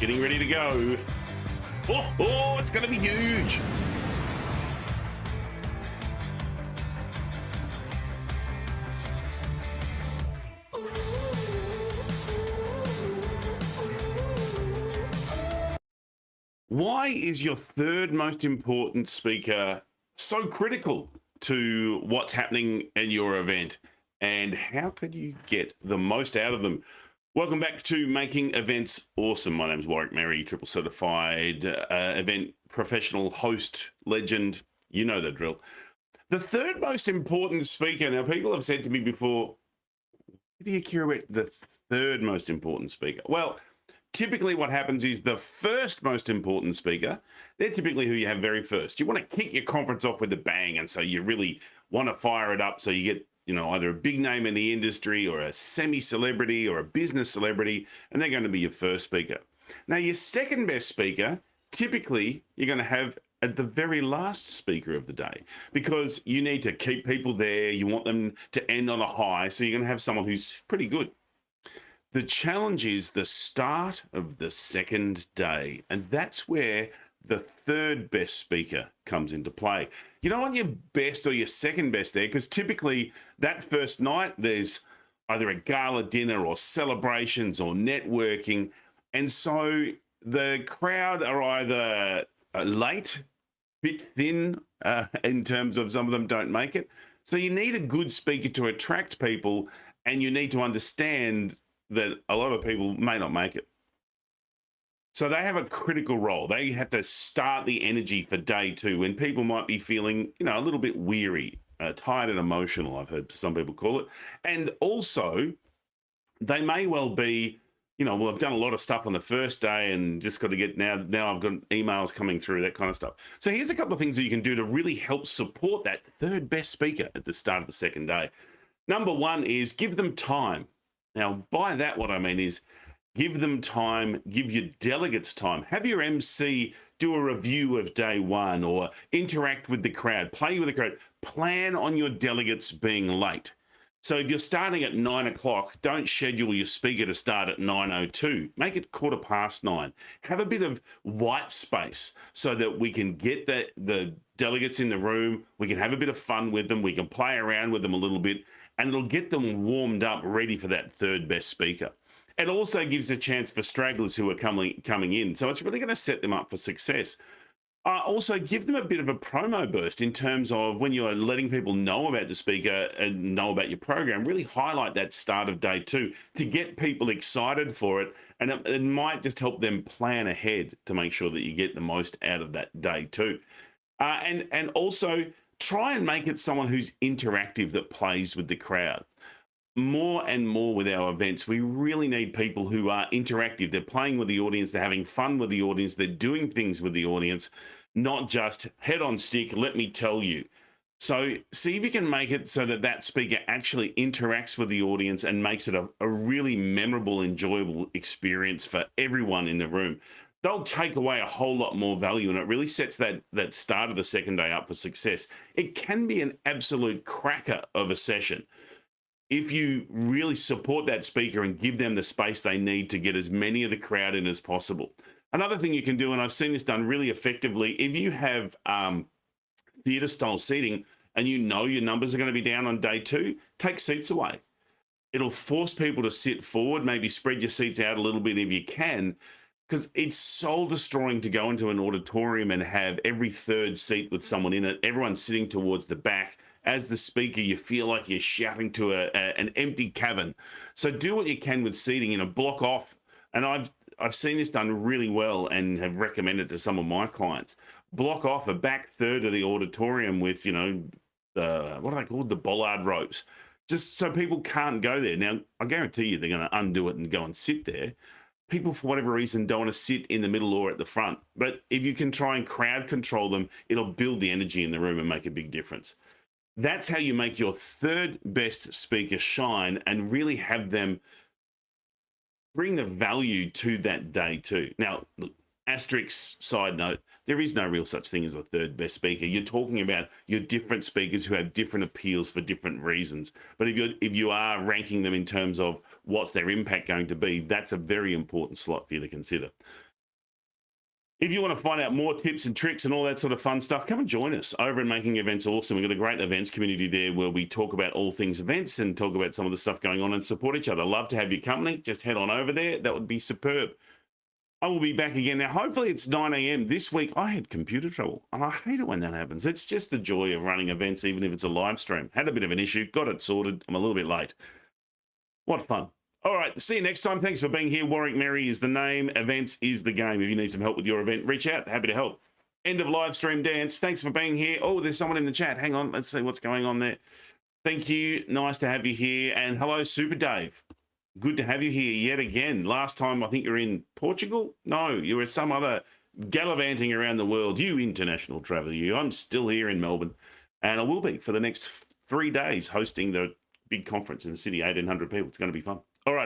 Getting ready to go. Oh, it's going to be huge. Why is your third most important speaker so critical to what's happening in your event? And how could you get the most out of them? Welcome back to Making Events Awesome. My name is Warwick Merry, triple certified event professional, host, legend. You know the drill. The third most important speaker. Now, people have said to me before, who do you care about the third most important speaker? Well, typically what happens is the first most important speaker, they're typically who you have very first. You want to kick your conference off with a bang, and so you really want to fire it up so you get, either a big name in the industry or a semi-celebrity or a business celebrity, and they're going to be your first speaker. Now, your second best speaker, typically you're going to have at the very last speaker of the day, because you need to keep people there. You want them to end on a high, so you're going to have someone who's pretty good. The challenge is the start of the second day, and that's where the third best speaker comes into play. You don't want your best or your second best there, because typically that first night there's either a gala dinner or celebrations or networking, and so the crowd are either late, bit thin in terms of some of them don't make it. So you need a good speaker to attract people, and you need to understand that a lot of people may not make it. So they have a critical role. They have to start the energy for day two when people might be feeling, a little bit weary, tired and emotional, I've heard some people call it. And also, they may well be, well, I've done a lot of stuff on the first day and just got to get now I've got emails coming through, that kind of stuff. So here's a couple of things that you can do to really help support that third best speaker at the start of the second day. Number one is give them time. Now, by that, what I mean is give them time, give your delegates time. Have your MC do a review of day one or interact with the crowd, play with the crowd. Plan on your delegates being late. So if you're starting at 9 o'clock, don't schedule your speaker to start at 9:02. Make it 9:15. Have a bit of white space so that we can get the delegates in the room. We can have a bit of fun with them. We can play around with them a little bit, and it'll get them warmed up, ready for that third best speaker. It also gives a chance for stragglers who are coming in. So it's really going to set them up for success. Also, give them a bit of a promo burst in terms of when you're letting people know about the speaker and know about your program. Really highlight that start of day two to get people excited for it. And it might just help them plan ahead to make sure that you get the most out of that day too. And also try and make it someone who's interactive, that plays with the crowd. More and more with our events, we really need people who are interactive. They're playing with the audience, they're having fun with the audience, they're doing things with the audience, not just head on stick, let me tell you. So see if you can make it so that that speaker actually interacts with the audience and makes it a really memorable, enjoyable experience for everyone in the room. They'll take away a whole lot more value, and it really sets that start of the second day up for success. It can be an absolute cracker of a session if you really support that speaker and give them the space they need to get as many of the crowd in as possible. Another thing you can do, and I've seen this done really effectively, if you have theatre style seating and your numbers are going to be down on day two, take seats away. It'll force people to sit forward, maybe spread your seats out a little bit if you can, because it's soul destroying to go into an auditorium and have every third seat with someone in it, everyone sitting towards the back. As the speaker, you feel like you're shouting to an empty cavern. So do what you can with seating, block off. And I've seen this done really well and have recommended to some of my clients. Block off a back third of the auditorium with, what are they called? The bollard ropes. Just so people can't go there. Now, I guarantee you they're going to undo it and go and sit there. People, for whatever reason, don't want to sit in the middle or at the front. But if you can try and crowd control them, it'll build the energy in the room and make a big difference. That's how you make your third best speaker shine and really have them bring the value to that day too. Now, look, asterisk side note, there is no real such thing as a third best speaker. You're talking about your different speakers who have different appeals for different reasons. But if you are ranking them in terms of what's their impact going to be, that's a very important slot for you to consider. If you want to find out more tips and tricks and all that sort of fun stuff, come and join us over in Making Events Awesome. We've got a great events community there where we talk about all things events and talk about some of the stuff going on and support each other. Love to have your company. Just head on over there. That would be superb. I will be back again. Now, hopefully it's 9 a.m. This week. I had computer trouble, and I hate it when that happens. It's just the joy of running events, even if it's a live stream. Had a bit of an issue. Got it sorted. I'm a little bit late. What fun. All right, see you next time. Thanks for being here. Warwick Merry is the name. Events is the game. If you need some help with your event, reach out. Happy to help. End of live stream dance. Thanks for being here. Oh, there's someone in the chat. Hang on. Let's see what's going on there. Thank you. Nice to have you here. And hello, Super Dave. Good to have you here yet again. Last time, I think you're in Portugal. No, you were some other gallivanting around the world. You international traveler, you. I'm still here in Melbourne. And I will be for the next 3 days hosting the big conference in the city, 1,800 people. It's going to be fun. All right.